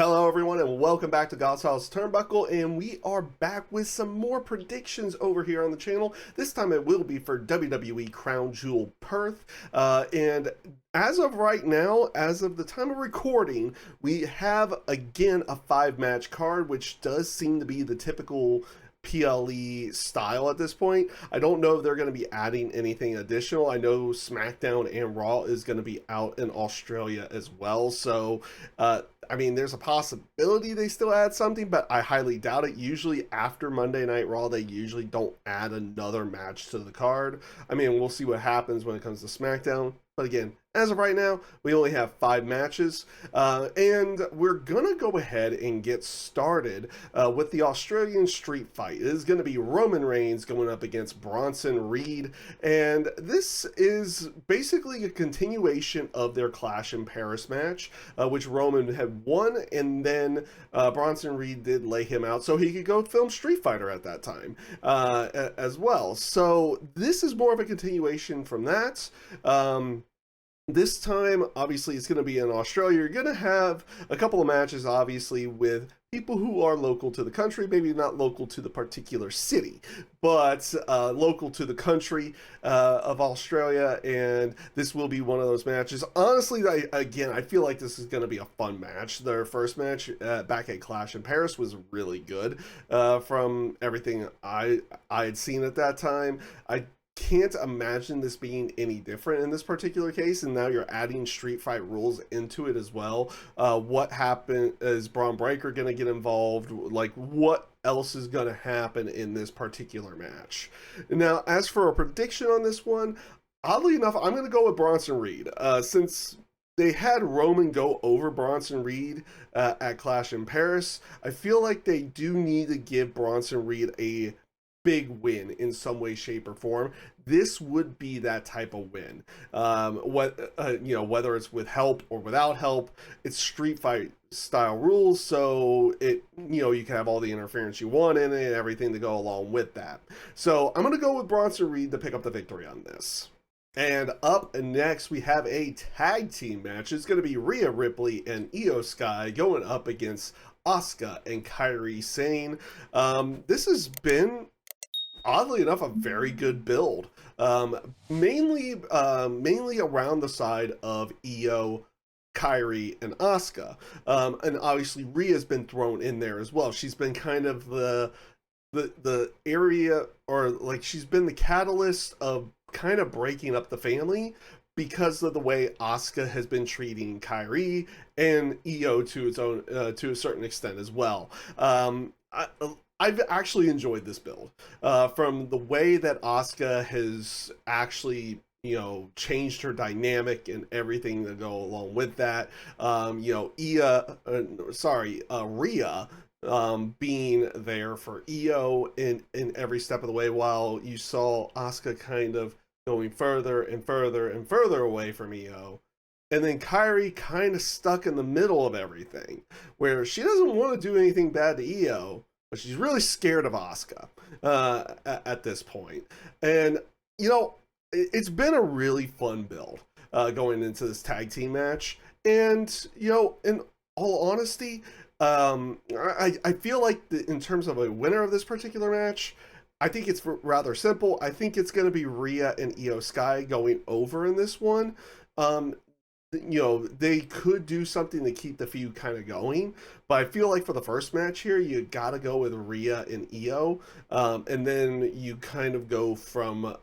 Hello everyone and welcome back to GodSaw's Turnbuckle, and we are back with some more predictions over here on the channel. This time it will be for WWE Crown Jewel Perth, and as of right now, as of the time of recording, we have again a 5-match card, which does seem to be the typical PLE style at this point. I don't know if they're going to be adding anything additional. I know SmackDown and Raw is going to be out in Australia as well, so I mean, there's a possibility they still add something, but I highly doubt it. Usually after Monday Night Raw, they usually don't add another match to the card. I mean, we'll see what happens when it comes to SmackDown. But again, as of right now, we only have 5 matches, and we're gonna go ahead and get started with the Australian street fight. It is gonna be Roman Reigns going up against Bronson Reed, and this is basically a continuation of their Clash in Paris match, which Roman had won, and then Bronson Reed did lay him out so he could go film Street Fighter at that time as well. So this is more of a continuation from that. This time, obviously, it's going to be in Australia. You're going to have a couple of matches, obviously, with people who are local to the country, maybe not local to the particular city, but local to the country of Australia, and this will be one of those matches. Honestly, I feel like this is going to be a fun match. Their first match back at Clash in Paris was really good from everything I had seen at that time. I can't imagine this being any different in this particular case, and now you're adding street fight rules into it as well. What happened is Braun Breaker going to get involved? Like, what else is going to happen in this particular match? Now, as for a prediction on this one, oddly enough, I'm going to go with Bronson Reed, since they had Roman go over Bronson Reed at Clash in Paris. I feel like they do need to give Bronson Reed a big win in some way, shape, or form. This would be that type of win. Whether it's with help or without help, it's street fight style rules, so you can have all the interference you want in it and everything to go along with that. So I'm gonna go with Bronson Reed to pick up the victory on this. And up next, we have a tag team match. It's going to be Rhea Ripley and Io Sky going up against Asuka and Kairi Sane. This has been, oddly enough, a very good build, mainly around the side of Io, Kairi, and Asuka, and obviously Rhea's been thrown in there as well. She's been kind of the area, or like, she's been the catalyst of kind of breaking up the family because of the way Asuka has been treating Kairi and Io to its own to a certain extent as well. I've actually enjoyed this build, from the way that Asuka has actually, changed her dynamic and everything to go along with that. Rhea being there for Io in every step of the way, while you saw Asuka kind of going further and further and further away from Io. And then Kairi kind of stuck in the middle of everything, where she doesn't want to do anything bad to Io, but she's really scared of Asuka at this point. And, it's been a really fun build going into this tag team match. And, in all honesty, I feel like in terms of a winner of this particular match, I think it's rather simple. I think it's going to be Rhea and Io Sky going over in this one. They could do something to keep the feud kind of going, but I feel like for the first match here, you got to go with Rhea and Io, and then you kind of go from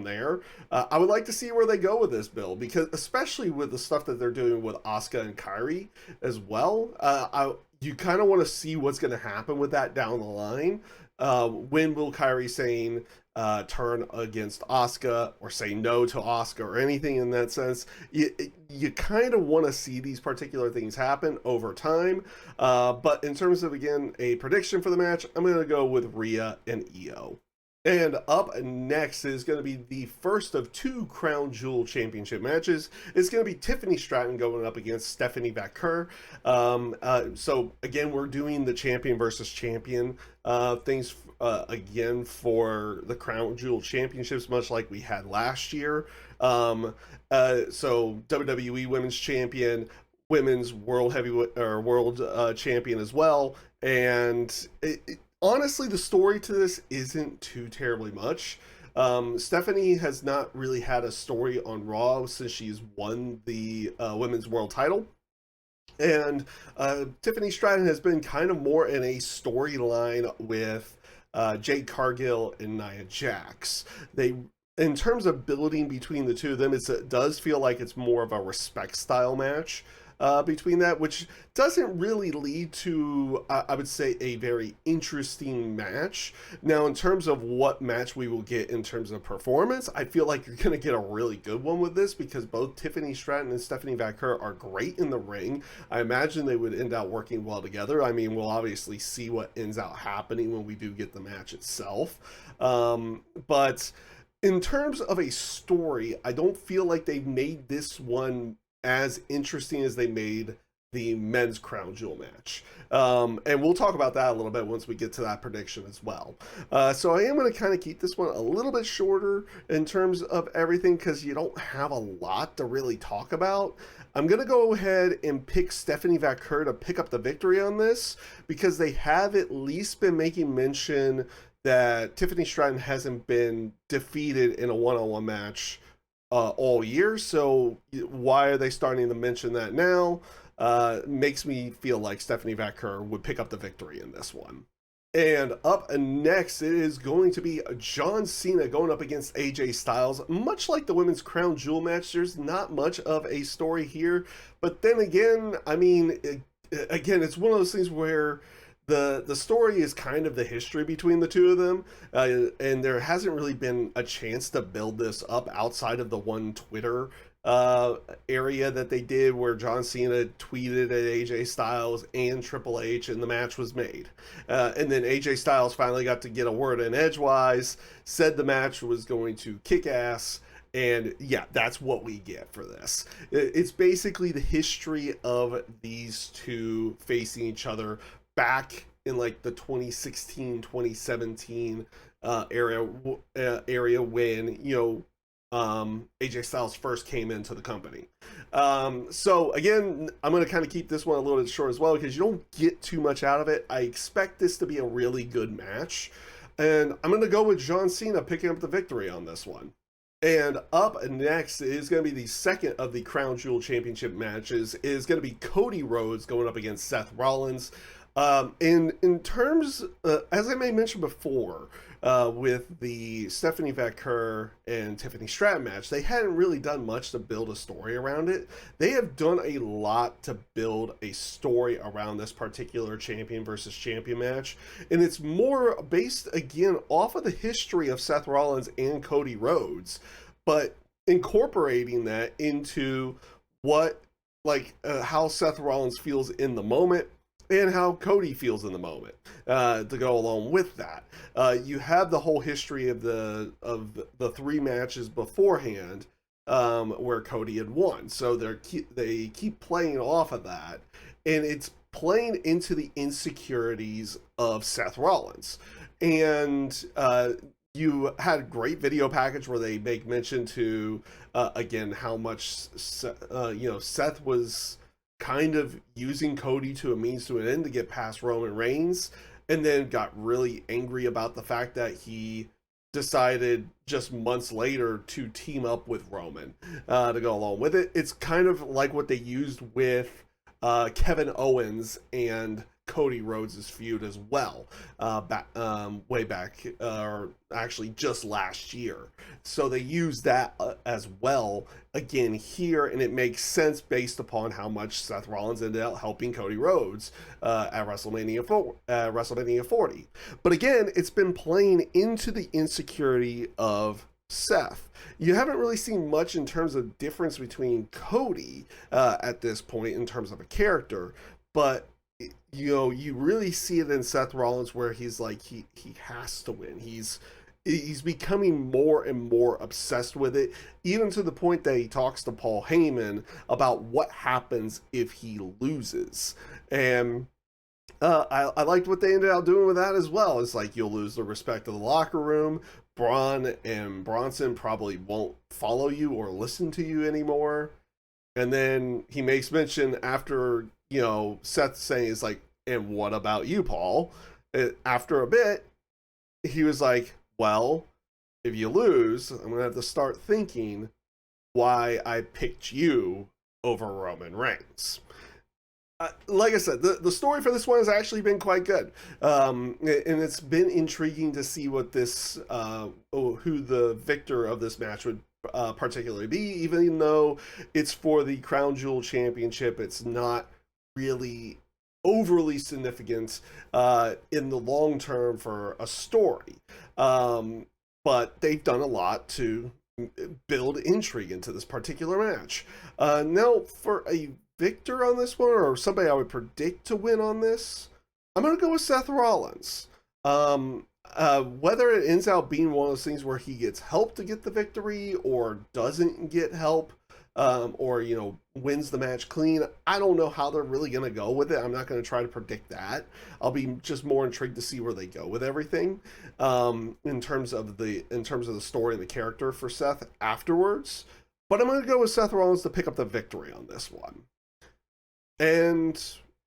there. I would like to see where they go with this build, because especially with the stuff that they're doing with Asuka and Kairi as well, you kind of want to see what's going to happen with that down the line. When will Kairi Sane turn against Asuka, or say no to Asuka, or anything in that sense? You kind of want to see these particular things happen over time. But in terms of, again, a prediction for the match, I'm going to go with Rhea and Io. And up next is going to be the first of 2 Crown Jewel Championship matches. It's going to be Tiffany Stratton going up against Stephanie Vaquer. So again, we're doing the champion versus champion things again for the Crown Jewel Championships, much like we had last year. So WWE Women's Champion women's world heavyweight or world champion as well. And honestly, the story to this isn't too terribly much. Stephanie has not really had a story on Raw since she's won the women's world title. And Tiffany Stratton has been kind of more in a storyline with Jade Cargill and Nia Jax. They, in terms of building between the two of them, it does feel like it's more of a respect style match between that, which doesn't really lead to, I would say, a very interesting match. Now, in terms of what match we will get in terms of performance, I feel like you're going to get a really good one with this because both Tiffany Stratton and Stephanie Vaquer are great in the ring. I imagine they would end up working well together. I mean, we'll obviously see what ends out happening when we do get the match itself. But in terms of a story, I don't feel like they've made this one as interesting as they made the men's crown jewel match. And we'll talk about that a little bit once we get to that prediction as well. So I am going to kind of keep this one a little bit shorter in terms of everything because you don't have a lot to really talk about. I'm going to go ahead and pick Stephanie Vaquer to pick up the victory on this because they have at least been making mention that Tiffany Stratton hasn't been defeated in a one-on-one match all year. So why are they starting to mention that now? Makes me feel like Stephanie Vaquer would pick up the victory in this one. And up next, it is going to be John Cena going up against AJ Styles. Much like the women's crown jewel match, there's not much of a story here. But then again, I mean, it's one of those things where the story is kind of the history between the two of them, and there hasn't really been a chance to build this up outside of the one Twitter area that they did where John Cena tweeted at AJ Styles and Triple H and the match was made. And then AJ Styles finally got to get a word in edgewise, said the match was going to kick ass, and yeah, that's what we get for this. It's basically the history of these two facing each other back in like the 2016 2017 area when AJ Styles first came into the company. So again, I'm going to kind of keep this one a little bit short as well because you don't get too much out of it. I expect this to be a really good match, and I'm going to go with John Cena picking up the victory on this one. And up next is going to be the second of the Crown Jewel Championship matches. It is going to be Cody Rhodes going up against Seth Rollins. In terms, as I may mention before, with the Stephanie Vaquer and Tiffany Stratton match, they hadn't really done much to build a story around it. They have done a lot to build a story around this particular champion versus champion match, and it's more based, again, off of the history of Seth Rollins and Cody Rhodes, but incorporating that into what, how Seth Rollins feels in the moment, and how Cody feels in the moment to go along with that. You have the whole history of the three matches beforehand where Cody had won. So they keep playing off of that, and it's playing into the insecurities of Seth Rollins. And you had a great video package where they make mention to, again, how much Seth was kind of using Cody to a means to an end to get past Roman Reigns, and then got really angry about the fact that he decided just months later to team up with Roman to go along with it. It's kind of like what they used with Kevin Owens and Cody Rhodes' feud as well, way back, or actually just last year. So they used that as well again here, and it makes sense based upon how much Seth Rollins ended up helping Cody Rhodes at WrestleMania 40. But again, it's been playing into the insecurity of Seth. You haven't really seen much in terms of difference between Cody at this point in terms of a character, but you really see it in Seth Rollins where he's like he has to win. He's becoming more and more obsessed with it, even to the point that he talks to Paul Heyman about what happens if he loses. And I liked what they ended up doing with that as well. It's like you'll lose the respect of the locker room. Braun and Bronson probably won't follow you or listen to you anymore. And then he makes mention after, you know, Seth saying, is like, and what about you, Paul? After a bit, he was like, well, if you lose, I'm going to have to start thinking why I picked you over Roman Reigns. Like I said, the story for this one has actually been quite good. And it's been intriguing to see what this, who the victor of this match would particularly be, even though it's for the Crown Jewel Championship. It's not really overly significant in the long term for a story. But they've done a lot to build intrigue into this particular match. Now, for a victor on this one, or somebody I would predict to win on this, I'm going to go with Seth Rollins. Whether it ends out being one of those things where he gets help to get the victory or doesn't get help, or, you know, wins the match clean, I don't know how they're really going to go with it. I'm not going to try to predict that. I'll be just more intrigued to see where they go with everything, in terms of the story and the character for Seth afterwards. But I'm going to go with Seth Rollins to pick up the victory on this one. And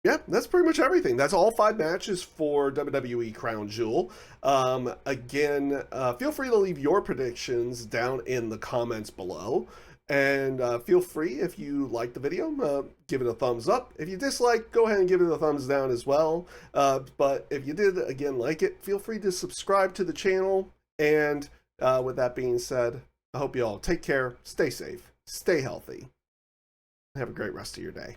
yeah, that's pretty much everything. That's all 5 matches for WWE Crown Jewel. Again, feel free to leave your predictions down in the comments below. And feel free, if you like the video, give it a thumbs up. If you dislike, go ahead and give it a thumbs down as well. But if you did, again, like it, feel free to subscribe to the channel. And with that being said, I hope you all take care, stay safe, stay healthy, and have a great rest of your day.